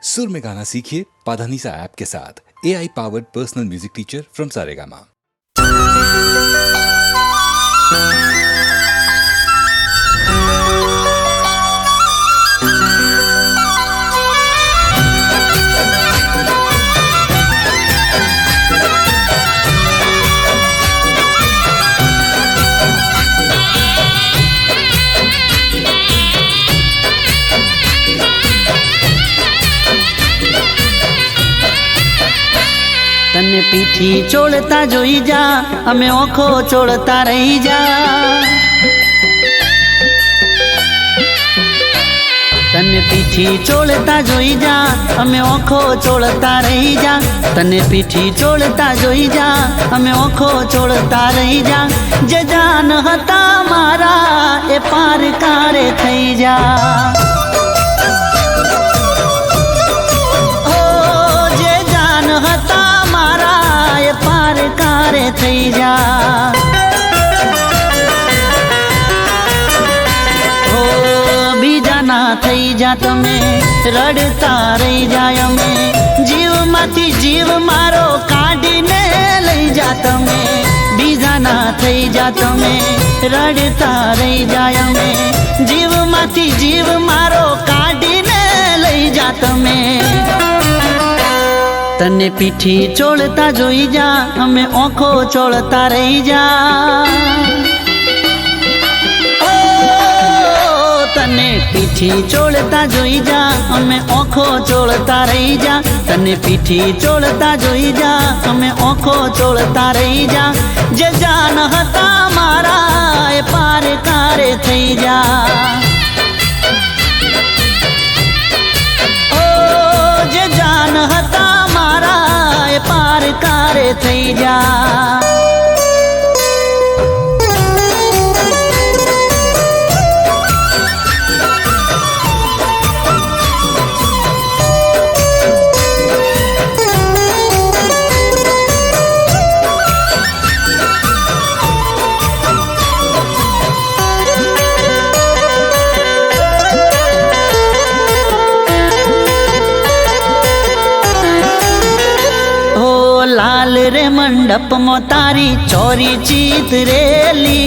सुर में गाना सीखिए पाधानीसा ऐप के साथ। AI powered personal music teacher from Saregama. तने पीठी चोड़ता जोई जा अमे ओखो चोड़ता रही जा। तने पीठी चोड़ता जोई जा अमे ओखो चोड़ता रही जा। तने पीठी चोड़ता जोई जा अमे ओखो चोड़ता रही जा। जे जान हता मारा ए पार कारे थई जा। थई जा हो बीजाना थई जा तमे रड़ता रही जाय अमे। जीव माथी जीव मारो काढीने लई जा तमे। बीजाना थई जा तमे रड़ता रही जाय अमे। जीव माथी जीव मारो काढीने लई जा तमे। तने पीठी चोड़ता जोई जा अमे ओखो चोड़ता रही जा। ओ तने पीठी चोड़ता जोई जा अमे ओखो चोड़ता रही जा। तने पीठी चोड़ता जोई जा अमे ओखो चोड़ता रही जा। जे जान हता मारा ए पार कारे थई जा। ओ जे जान हता पार कारे थई जा। लाल रे मंडप मो तारी चोरी चीत रेली।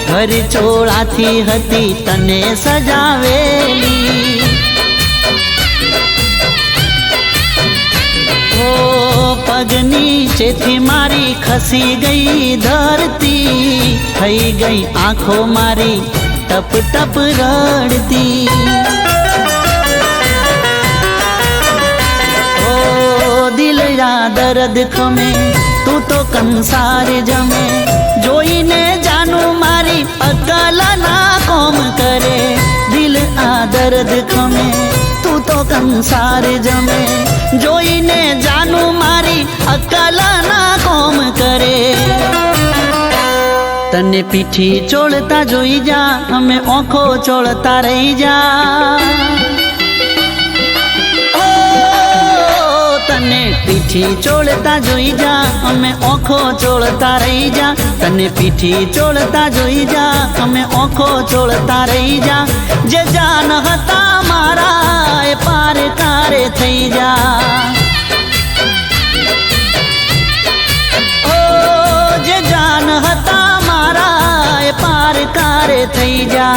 घर चोळाथी हती तने सजावेली। ओ पगनी चेथी मारी खसी गई धरती। थई गई आंखों मारी टप टप रड़ती। दिल या दर्द खमे तू तो कंसार जमे। जोई ने जानू मारी अकल ना कोम करे। दिल आ दर्द खमे तू तो कंसार जमे। जोई ने जानू मारी अकल ना कोम करे। तने पीठी चोड़ता जोई जा अमे ओखो चोड़ता रही जा। तने पीठी चोड़ता जोई जा अमे ओखो चोड़ता रही जा। तने पीठी चोड़ता जोई जा अमे ओखो चोड़ता रही जा। जे जान हता मारा ए पार कारे थई जा। ओ जे जान हता मारा ए पार कारे थई जा।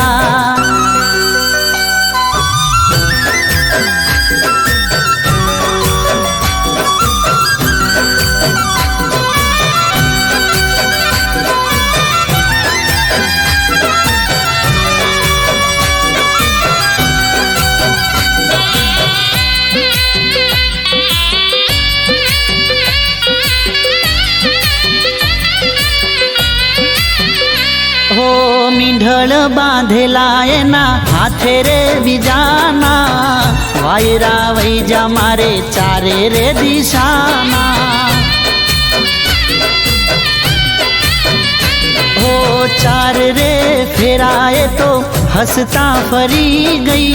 मींढळ बांधेला एना हाथे रे बीजाना। वायरा वही जा मारे चारे रे दिशाना। हो चार रे फेराए तो हंसता फरी गई।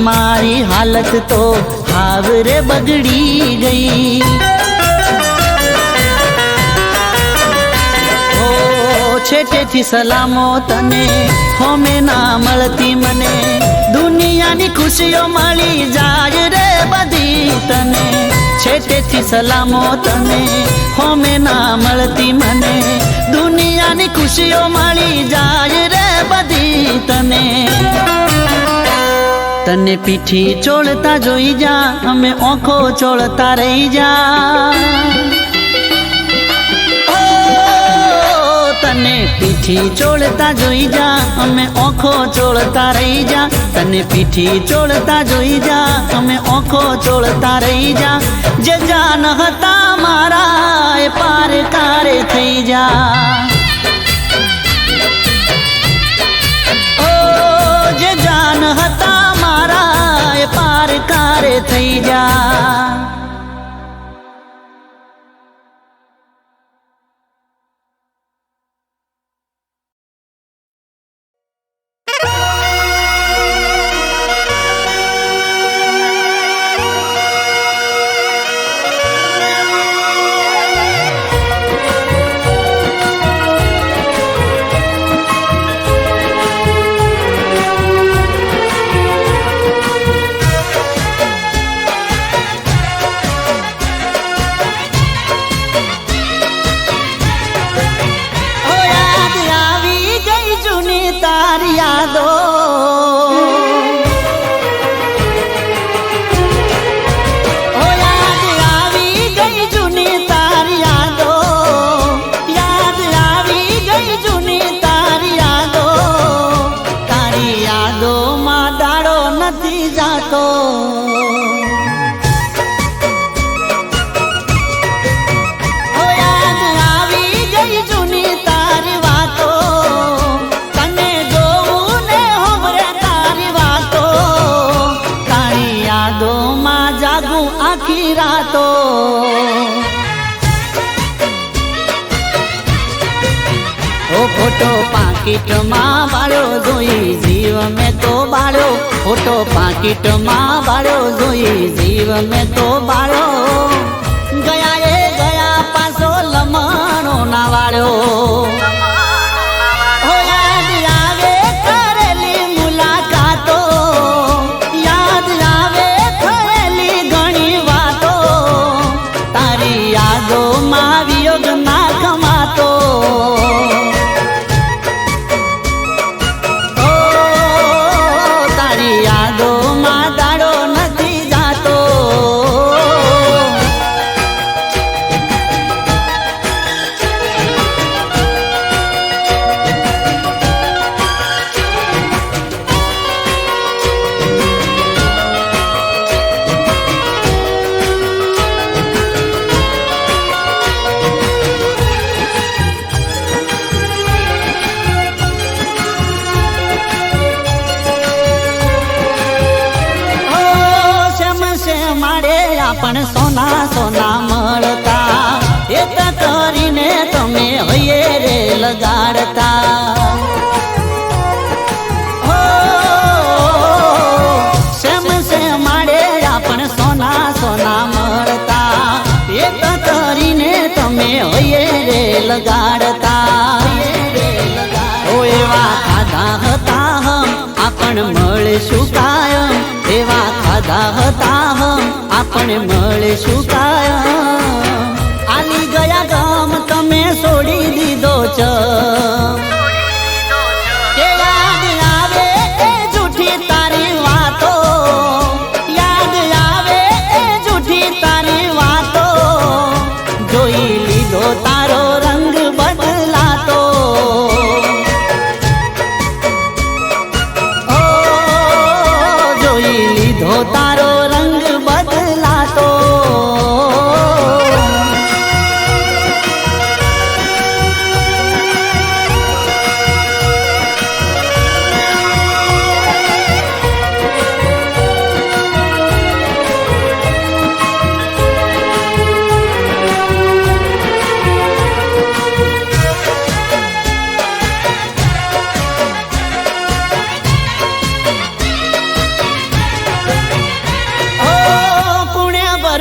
मारी हालत तो हाव रे बगड़ी गई। छेटे थी सलामो तने होमे ना मळती मने। दुनिया नी खुशियों मળી જાય रे बधी તને છેટેથી સલામો તને હોમે ના મળતી મને દુનિયાની ખુશીઓ મળી જાય રે બધી તને તને પીઠી ચોળતા જોઈ જા અમે ઓખો ચોળતા રહી જા તને પીઠી ચોળતા જોઈ જા અમે ઓખો ચોળતા રહી જા તને પીઠી ચોળતા જોઈ જા અમે ઓખો ચોળતા રહી જા જે જાન હતા મારા એ પાર કારે થઈ જા ઓ જે જાન હતા મારા એ પાર કારે થઈ જા તારી યાદો ઓ યાદ આવી ગઈ જૂની તારી યાદો યાદ આવી ગઈ જૂની તારી યાદોમાં દાડો નથી જાતો ઓ યાદ આવી ગઈ જૂની તારી વાતો આખી રાતો ઓ ફોટો પાકીટમાં વાળો જોઈ જીવ મેં તો બાળો ફોટો પાકીટમાં વાળો જોઈ જીવ મેં તો બાળો ગયા એ ગયા પાછો લમણો ના વાળો પણ સોના સોના મળતા એ કરીને તમે હૈયે રે લગાડતા હો સેમ માડે પણ સોના સોના મળતા એ કરીને તમે હૈયે રે લગાડતા ઓ એવા ખાધા હતા હમ આપણ મળશું કાયમ એવા ખાધા હતા હમ આપણે મળીશું કાયમ આલી ગયા ગામ તમે છોડી દીધો છે યાદ આવે એ જૂઠી તારી વાતો યાદ આવે એ જૂઠી તારી વાતો જોઈ લીધો તારો રંગ બદલાતો ઓ જોઈ લીધો તારો રંગ બદલાતો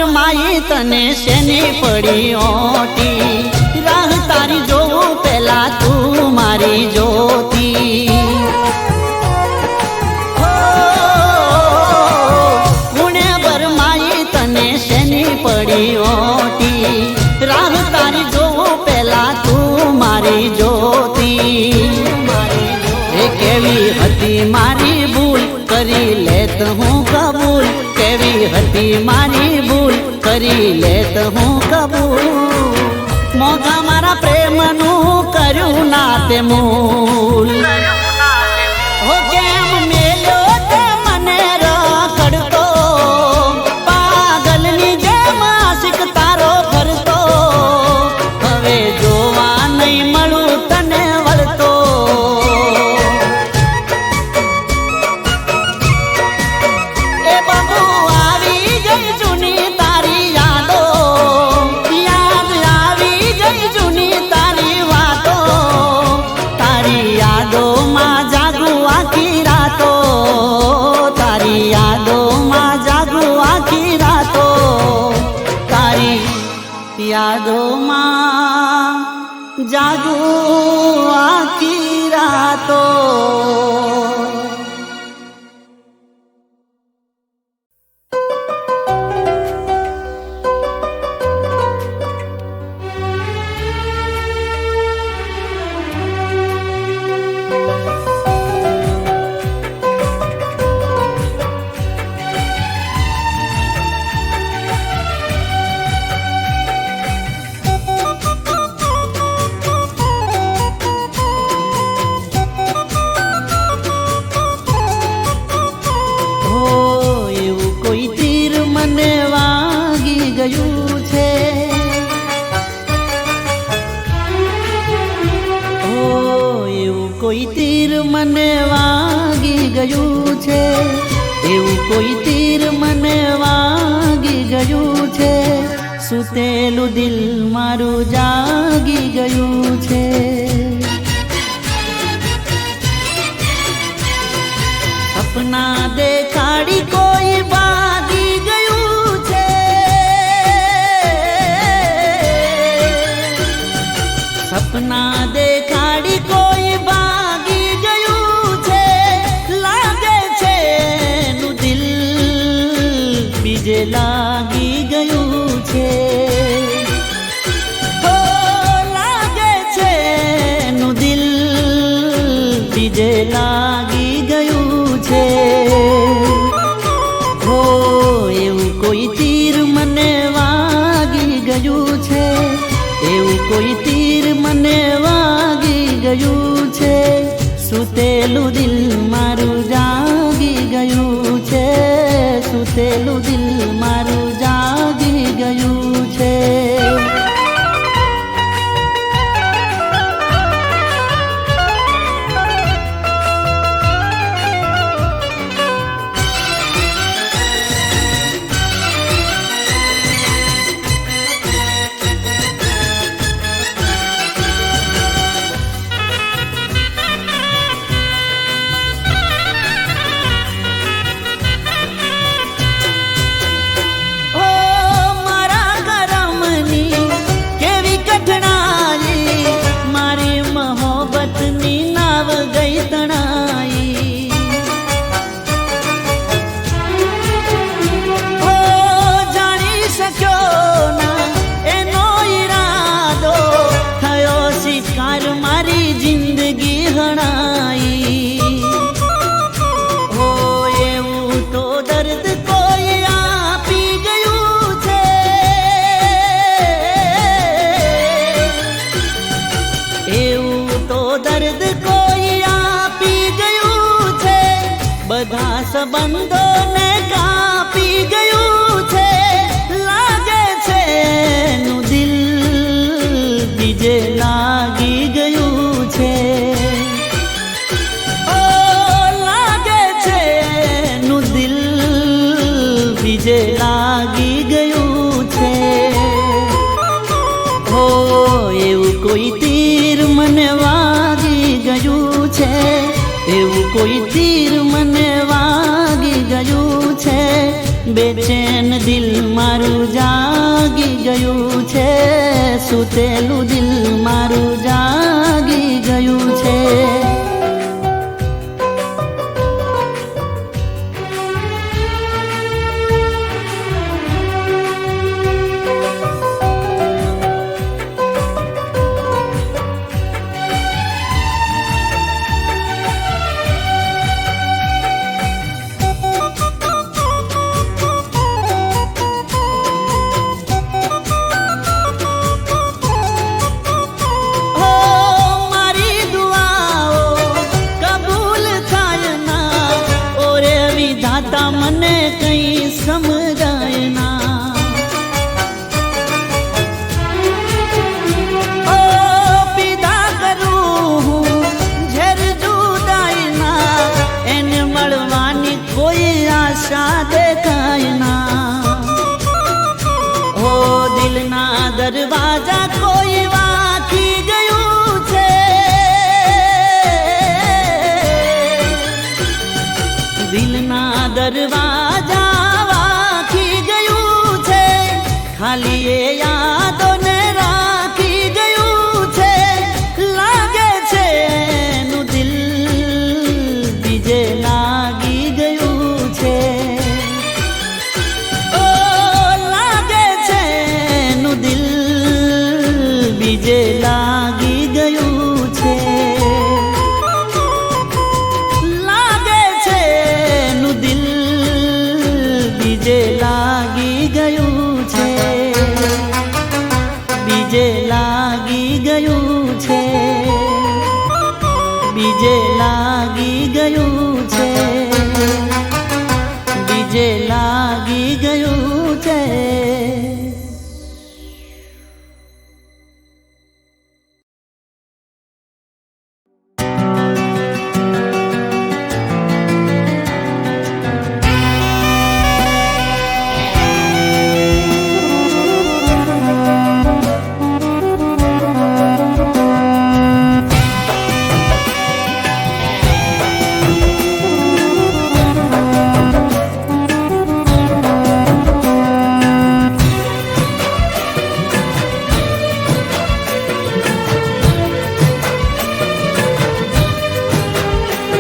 માઈ તને શેની પડી ઓટી રાહ તારી જોઉં પેલા તું મારી જોતી પુણે બર માઈ તને પડી ઓટી, રાહ તારી જોઉં પેલા તું મારી જોતી. એ કેવી હતી મારી ભૂલ, કરી લેત હું કબૂલ. કેવી હતી મારી ભૂલ, કરી લેત હું કબૂલ. મોગા મારા પ્રેમનું કર્યું ના તે મૂલ. હો કેમ મેલ્યો તે મને રખડતો, પાગલની જેમ આશિક તારો ફરતો. હવે જોવા નહીં મળું તને વળતો. એ બાબુ આવી ગઈ જૂની તારી યાદો, યાદ આવી ગઈ જૂની તારી વાતો. તારી યાદોમાં જાગું આખી રાતો, તારી યાદોમાં જાગું આખી રાતો. તારી યાદોમાં જાગું આખી રાતો. કોઈ તીર મને વાગી ગયું છે, એવું કોઈ તીર મને વાગી ગયું છે. સુતેલું દિલ મારું જાગી ગયું છે. સપના દેખાડી કોઈ ભાગી ગયું છે. સપના દેખાડી કોઈ ભાગી ગયું છે. લાગે છે નું દિલ બીજે લાગી ગયું છે. હો લાગે છે નું દિલ બીજે લાગી ગયું છે. હો એવું કોઈ તીર મને વાગી ગયું છે, એવું કોઈ તીર મને વાગી ગયું છે. સુતેલું દિલ મારું જાગી ગયું છે. સુતેલું દિલ મારું જાગી ગયું છે. બધા સંબંધોને કાપી ગયું છે. લાગે છે નું દિલ બીજે લાગી ગયું છે. ઓ લાગે છે નું દિલ બીજે લાગી ગયું છે. હો એવું કોઈ તીર મને વાગી ગયું છે, એવું કોઈ તીર મને વાગી ગયું છે. બેચેન દિલ મારું જાગી ગયું છે. સુતેલું દિલ મારું જાગી ગયું છે. પિતા મને કઈ સમજાય ના. ઓ પીધા કરું હું ઝેર જુદાઈના, એને મળવાની કોઈ આશા દેખાય ના. ઓ દિલના દરવાજા કોઈ વાંકી ગયું છે, દિલના દરવાજા વાંકી ગયું છે, ખાલી એ યાદોને રાખી ગયું છે. લાગે છે એનું દિલ બીજે લાગી ગયું છે. ઓ લાગે છે એનું દિલ બીજે લાગી ગયું છે. લાગે છે એનું દિલ બીજે લાગી ગયું છે, બીજે લાગી ગયું છે, બીજે લાગી ગયું છે, બીજે લાગી ગયું છે.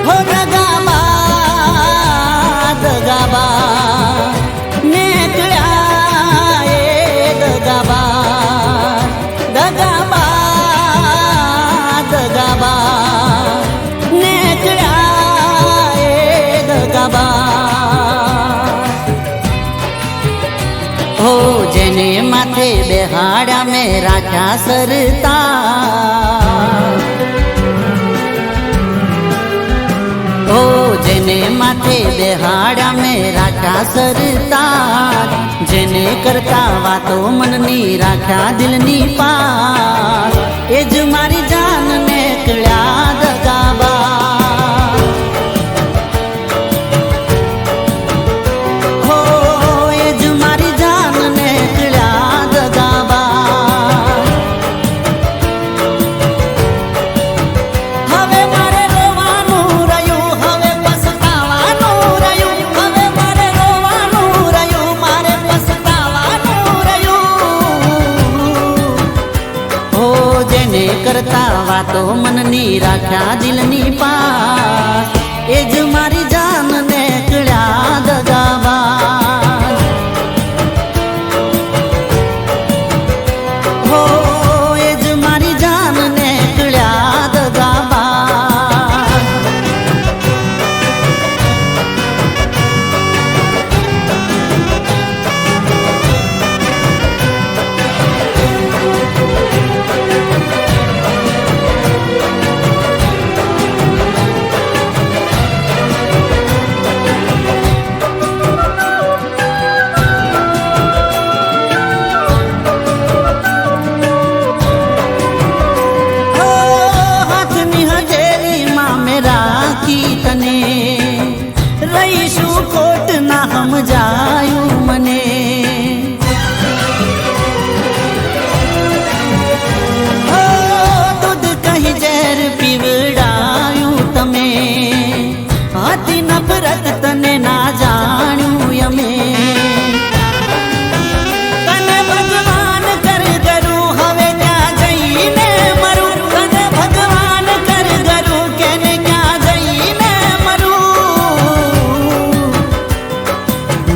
હો દગાબા નીકળ્યા એ દગાબા, દગાબા નીકળ્યા એ દગાબા. હો જેને માથે બેહાડ્યા મેં રાખ્યા સરતા, ઓ જેને માથે બેહાડ્યા મેં રાખ્યા સરતા, જેને કરતા વાતો મનની રાખ્યા દિલની પાસ, એ જ મારી જાન નીકળ્યા દગાબા. હો એ જ મારી જાન નીકળ્યા દગાબા. હવે મારે રોવાનું રહ્યું, હવે પસ્તાવાનું રહ્યું, હવે મારે રોવાનું રહ્યું, મારે પસ્તાવાનું રહ્યું. ઓ જેને કરતા વાતો મનની રાખ્યા દિલની પાસ, એ જ મારી જાન નીકળ્યા દગાબા. હો એ જ મારી જાન નીકળ્યા દગાબા. હો હાથની હથેળીમાં મેં રાખી તને, રહીશું ખોટ ના સમજાયું મને. હો દૂધ કહી ઝેર પીવડાયું તમે, હતી નફરત તને ના જાણ્યું અમે. તને ભગવાન કર કરું હવે ક્યાં જઈને મરું, તને ભગવાન કર કરું કેને ક્યાં જઈને મરું.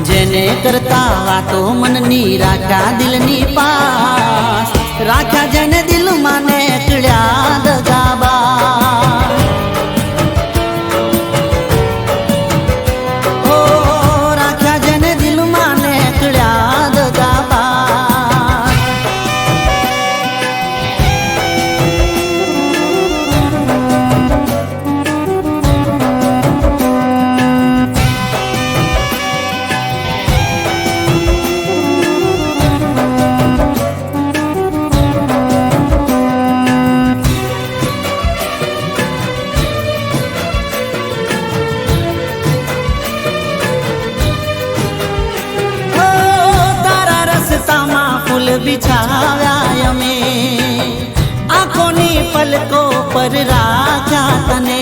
જેને કરતા વાતો મનની રાખ્યા દિલની પાસ, રાખ્યા જેને દિલમાં નીકળ્યા દગાબા. ઓ રાખ્યા જેને દિલમાં નીકળ્યા દગાબા. બિછાવ્યા અમે આંખોની પલકો પર રાખ્યા તને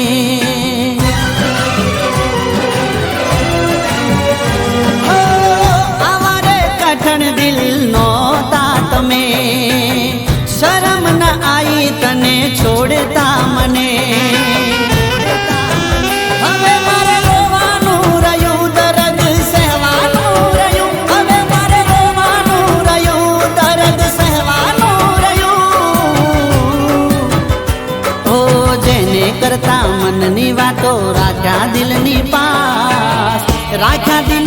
અમારે કઠણ દિલ નોતા તમે શરમ ન આઈ તને છોડતા મને હવે મારે રોવાનું રહ્યું દર્દ સહેવાનું રહ્યું હવે મારે રોવાનું રહ્યું દર્દ સહેવાનું રહ્યું ઓ જેને કરતા મનની વાતો રાખ્યા દિલની પાસ રાખ્યા દિલ